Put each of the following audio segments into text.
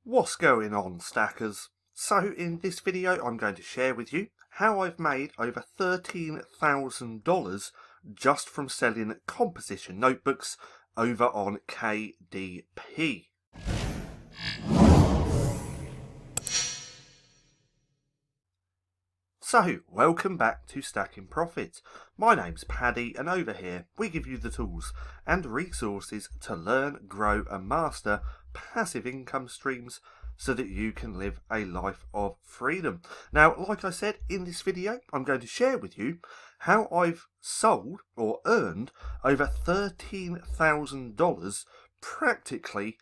What's going on, stackers? So in this video I'm going to share with you how I've made over $13,000 just from selling composition notebooks over on KDP. So, welcome back to StackinProfit. My name's Paddy, and over here we give you the tools and resources to learn, grow and master passive income streams so that you can live a life of freedom. Now, like I said, in this video I'm going to share with you how I've sold or earned over $13,000 practically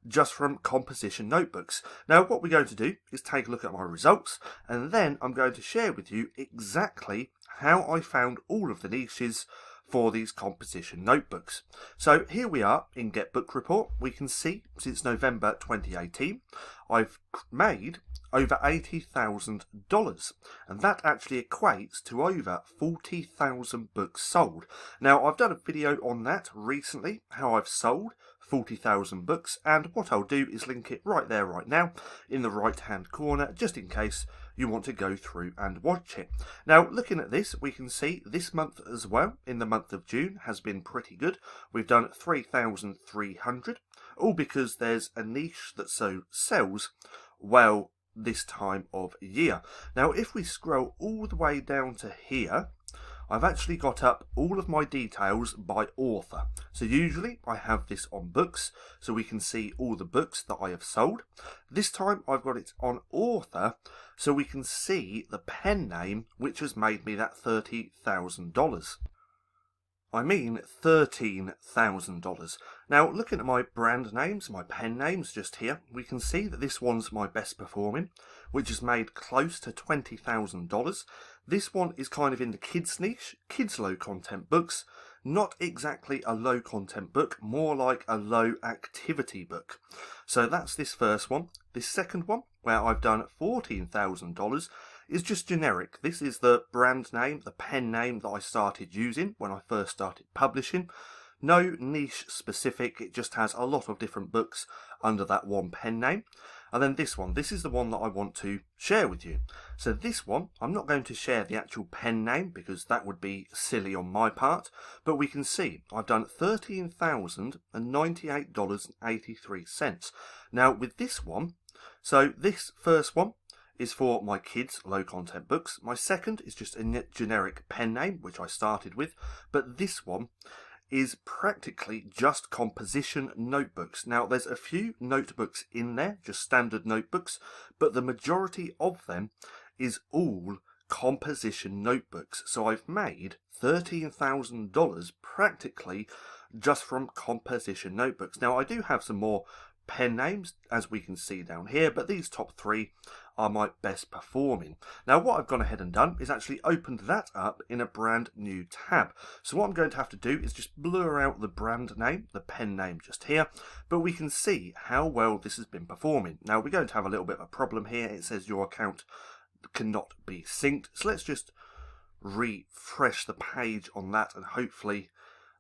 just from composition notebooks. Now what we're going to do is take a look at my results, and then I'm going to share with you exactly how I found all of the niches for these composition notebooks. So here we are in Get Book Report. We can see since November 2018 I've made over $80,000, and that actually equates to over 40,000 books sold. Now I've done a video on that recently, how I've sold 40,000 books, and what I'll do is link it right there right now in the right hand corner, just in case you want to go through and watch it. Now looking at this, we can see this month as well, in the month of June, has been pretty good. We've done 3,300, all because there's a niche that sells well this time of year. Now if we scroll all the way down to here, I've actually got up all of my details by author. So usually I have this on books, so we can see all the books that I have sold. This time I've got it on author, so we can see the pen name, which has made me that $30,000. I mean $13,000. Now looking at my brand names, my pen names just here, we can see that this one's my best performing, which has made close to $20,000. This one is kind of in the kids niche, kids low content books, not exactly a low content book, more like a low activity book. So that's this first one. This second one, where I've done $14,000, is just generic. This is the brand name, the pen name that I started using when I first started publishing. No niche specific, it just has a lot of different books under that one pen name. And then this one, this is the one that I want to share with you. So this one, I'm not going to share the actual pen name because that would be silly on my part, but we can see I've done $13,098.83. Now with this one, so this first one is for my kids low content books. My second is just a generic pen name, which I started with, but this one is practically just composition notebooks. Now there's a few notebooks in there, just standard notebooks, but the majority of them is all composition notebooks. So I've made $13,000 practically just from composition notebooks. Now I do have some more pen names, as we can see down here, but these top three are my best performing. Now what I've gone ahead and done is actually opened that up in a brand new tab. So what I'm going to have to do is just blur out the brand name, the pen name just here, but we can see how well this has been performing. Now we're going to have a little bit of a problem here. It says your account cannot be synced. So let's just refresh the page on that, and hopefully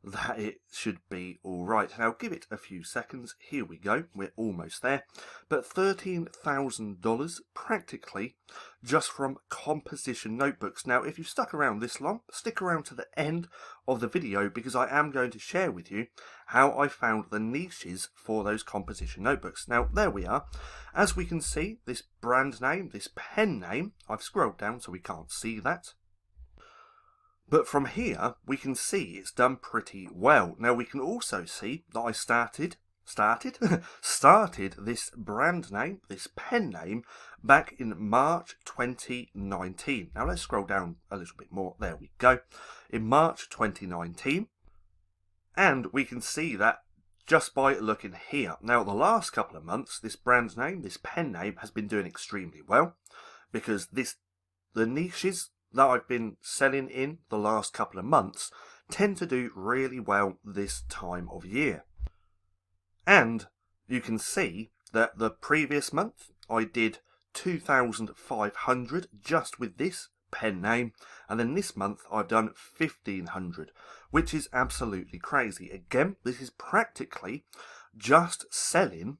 that it should be alright. Now give it a few seconds. Here we go, we're almost there. But $13,000 practically just from composition notebooks. Now if you've stuck around this long, stick around to the end of the video, because I am going to share with you how I found the niches for those composition notebooks. Now there we are. As we can see, this brand name, this pen name, I've scrolled down so we can't see that. But from here, we can see it's done pretty well. Now we can also see that I started this brand name, this pen name, back in March 2019. Now let's scroll down a little bit more. There we go. In March 2019. And we can see that just by looking here. Now the last couple of months, this brand name, this pen name, has been doing extremely well, because the niches that I've been selling in the last couple of months tend to do really well this time of year. And you can see that the previous month I did 2,500 just with this pen name, and then this month I've done 1,500, which is absolutely crazy. Again, this is practically just selling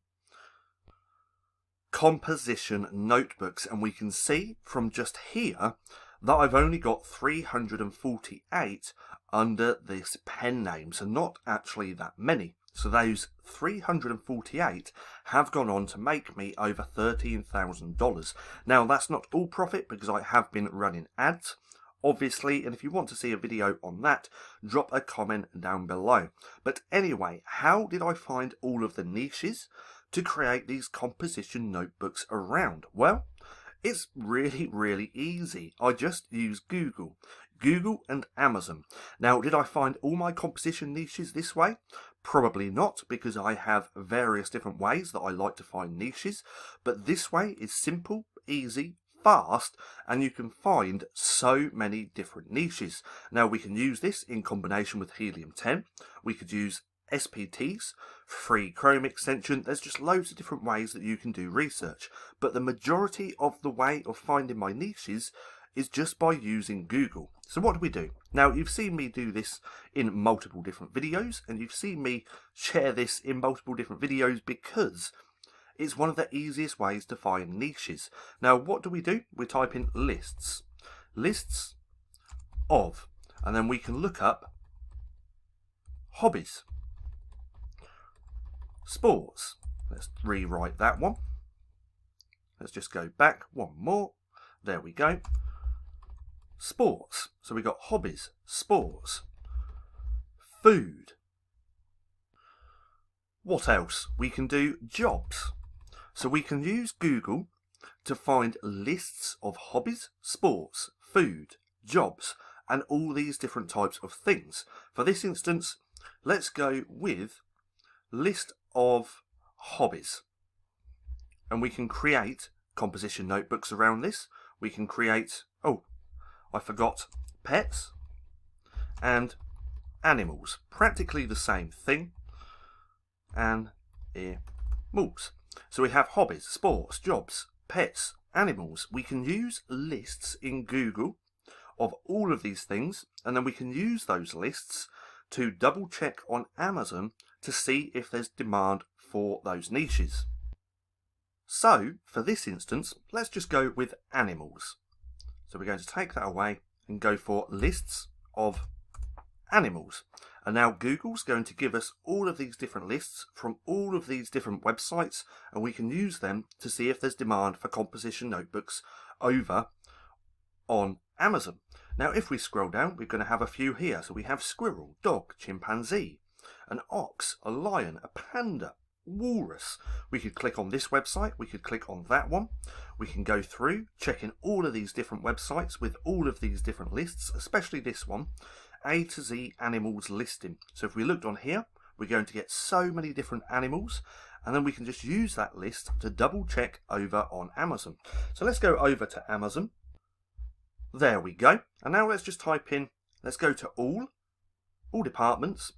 composition notebooks, and we can see from just here that I've only got 348 under this pen name, so not actually that many. So those 348 have gone on to make me over $13,000. Now that's not all profit because I have been running ads, obviously, and if you want to see a video on that, drop a comment down below. But anyway, how did I find all of the niches to create these composition notebooks around? Well, it's really easy. I just use Google and Amazon. Now, did I find all my composition niches this way? Probably not, because I have various different ways that I like to find niches, but this way is simple, easy, fast, and you can find so many different niches. Now, we can use this in combination with Helium 10. We could use SPTs, free Chrome extension. There's just loads of different ways that you can do research, but the majority of the way of finding my niches is just by using Google. So what do we do? Now, you've seen me do this in multiple different videos, and you've seen me share this in multiple different videos because it's one of the easiest ways to find niches. Now, what do? We type in lists of, and then we can look up hobbies, sports. Let's rewrite that one. Let's just go back one more. There we go. Sports. So we got hobbies, sports, food. What else? We can do jobs. So we can use Google to find lists of hobbies, sports, food, jobs, and all these different types of things. For this instance, let's go with list of hobbies. And we can create composition notebooks around this. We can create, oh, I forgot, pets and animals. Practically the same thing. And animals. So we have hobbies, sports, jobs, pets, animals. We can use lists in Google of all of these things, and then we can use those lists to double check on Amazon to see if there's demand for those niches. So for this instance, let's just go with animals. So we're going to take that away and go for lists of animals. And now Google's going to give us all of these different lists from all of these different websites, and we can use them to see if there's demand for composition notebooks over on Amazon. Now if we scroll down, we're going to have a few here. So we have squirrel, dog, chimpanzee, an ox, a lion, a panda, walrus. We could click on this website, we could click on that one. We can go through checking all of these different websites with all of these different lists, especially this one, A to Z animals listing. So if we looked on here, we're going to get so many different animals, and then we can just use that list to double check over on Amazon. So let's go over to Amazon. There we go. And now let's just type in, let's go to all departments,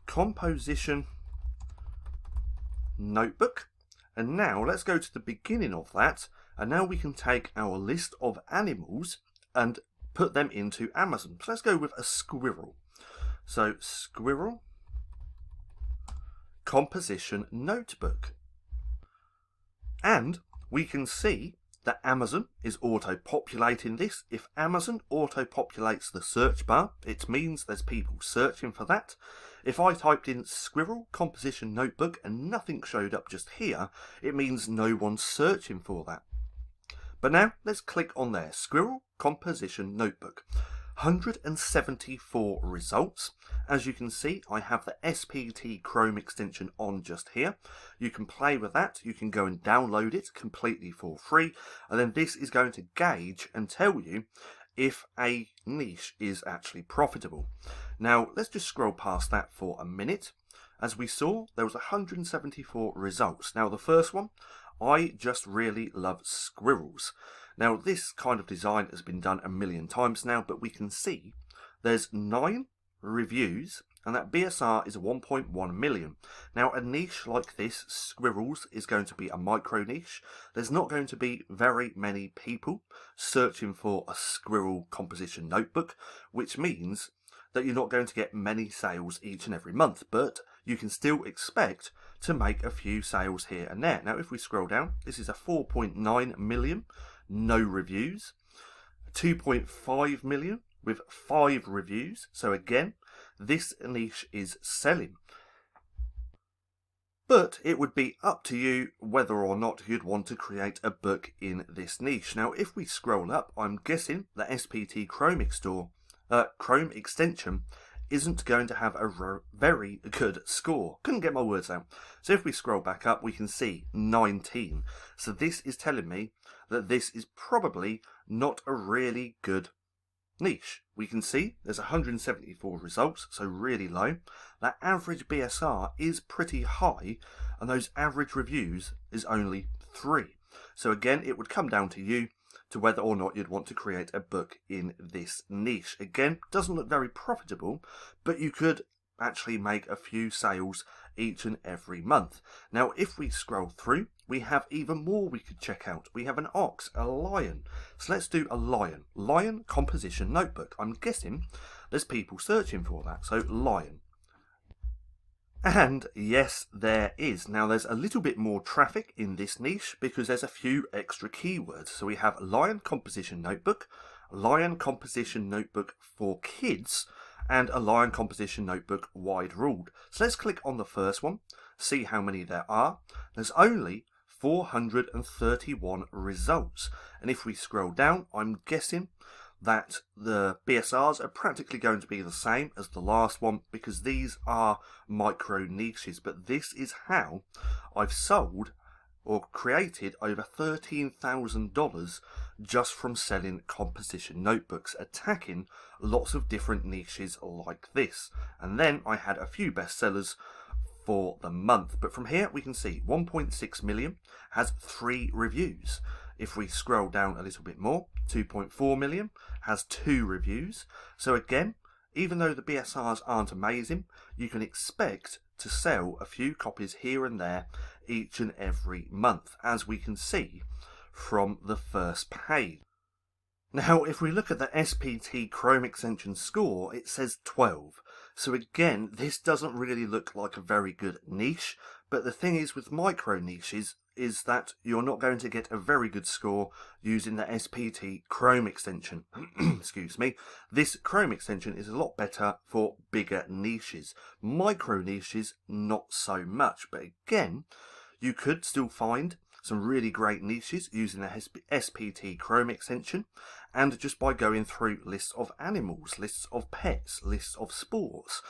composition notebook. And now let's go to the beginning of that, and now we can take our list of animals and put them into Amazon. So let's go with a squirrel. So squirrel composition notebook. And we can see that Amazon is auto-populating this. If Amazon auto-populates the search bar, it means there's people searching for that. If I typed in squirrel composition notebook and nothing showed up just here, it means no one's searching for that. But now let's click on there, squirrel composition notebook. 174 results. As you can see, I have the SPT Chrome extension on just here. You can play with that. You can go and download it completely for free. And then this is going to gauge and tell you if a niche is actually profitable. Now, let's just scroll past that for a minute. As we saw, there was 174 results. Now, the first one, I just really love squirrels. Now, this kind of design has been done a million times now, but we can see there's 9 reviews, and that BSR is 1.1 million. Now, a niche like this, squirrels, is going to be a micro niche. There's not going to be very many people searching for a squirrel composition notebook, which means that you're not going to get many sales each and every month, but you can still expect to make a few sales here and there. Now, if we scroll down, this is a 4.9 million, no reviews, 2.5 million with 5 reviews. So again, this niche is selling. But it would be up to you whether or not you'd want to create a book in this niche. Now, if we scroll up, I'm guessing the SPT Chrome extension isn't going to have a very good score. Couldn't get my words out. So if we scroll back up, we can see 19. So this is telling me that this is probably not a really good niche. We can see there's 174 results, so really low. That average BSR is pretty high, and those average reviews is only 3. So again, it would come down to you to whether or not you'd want to create a book in this niche. Again, doesn't look very profitable, but you could actually make a few sales each and every month. Now, if we scroll through, we have even more we could check out. We have an ox, a lion. So let's do a lion. Lion composition notebook. I'm guessing there's people searching for that. So lion. And yes, there is. Now, there's a little bit more traffic in this niche because there's a few extra keywords. So we have lion composition notebook, lion composition notebook for kids, and a lion composition notebook wide ruled. So let's click on the first one, see how many there are. There's only 431 results. And if we scroll down, I'm guessing that the BSRs are practically going to be the same as the last one because these are micro niches. But this is how I've sold or created over $13,000 just from selling composition notebooks, attacking lots of different niches like this. And then I had a few bestsellers for the month. But from here we can see 1.6 million has 3 reviews. If we scroll down a little bit more, 2.4 million has 2 reviews. So again, even though the BSRs aren't amazing, you can expect to sell a few copies here and there each and every month, as we can see from the first page. Now, if we look at the SPT Chrome extension score, it says 12. So again, this doesn't really look like a very good niche, but the thing is with micro niches is that you're not going to get a very good score using the SPT Chrome extension. Excuse me. This Chrome extension is a lot better for bigger niches. Micro niches, not so much. But again, you could still find some really great niches using the SPT Chrome extension, and just by going through lists of animals, lists of pets, lists of sports,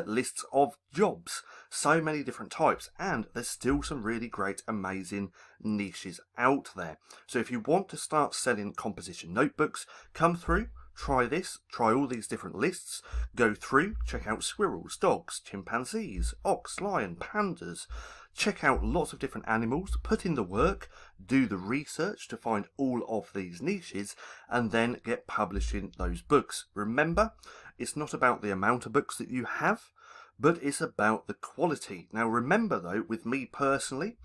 lists of jobs, so many different types, and there's still some really great, amazing niches out there. So if you want to start selling composition notebooks, come through, try this, try all these different lists, go through, check out squirrels, dogs, chimpanzees, ox, lion, pandas, check out lots of different animals, put in the work, do the research to find all of these niches, and then get publishing those books. Remember, it's not about the amount of books that you have, but it's about the quality. Now remember though, with me personally,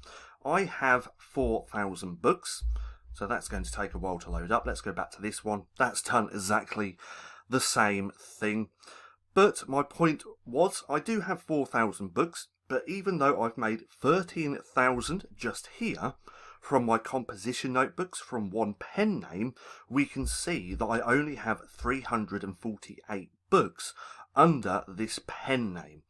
I have 4,000 books. So that's going to take a while to load up. Let's go back to this one. That's done exactly the same thing. But my point was, I do have 4,000 books, but even though I've made 13,000 just here from my composition notebooks from one pen name, we can see that I only have 348 books under this pen name.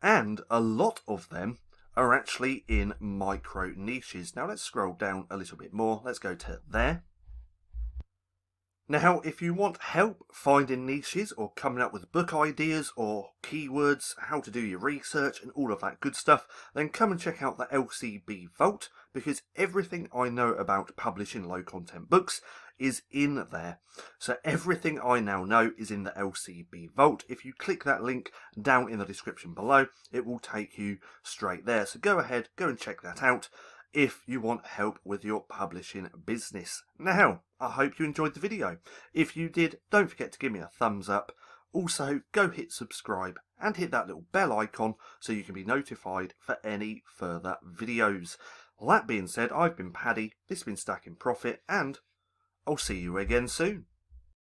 And a lot of them are actually in micro niches. Now let's scroll down a little bit more. Let's go to there. Now, if you want help finding niches or coming up with book ideas or keywords, how to do your research and all of that good stuff, then come and check out the LCB Vault, because everything I know about publishing low content books is in there. So everything I now know is in the LCB Vault. If you click that link down in the description below, it will take you straight there. So go ahead, go and check that out if you want help with your publishing business. Now, I hope you enjoyed the video. If you did, don't forget to give me a thumbs up. Also, go hit subscribe and hit that little bell icon so you can be notified for any further videos. That being said, I've been Paddy, this has been StackinProfit, and I'll see you again soon.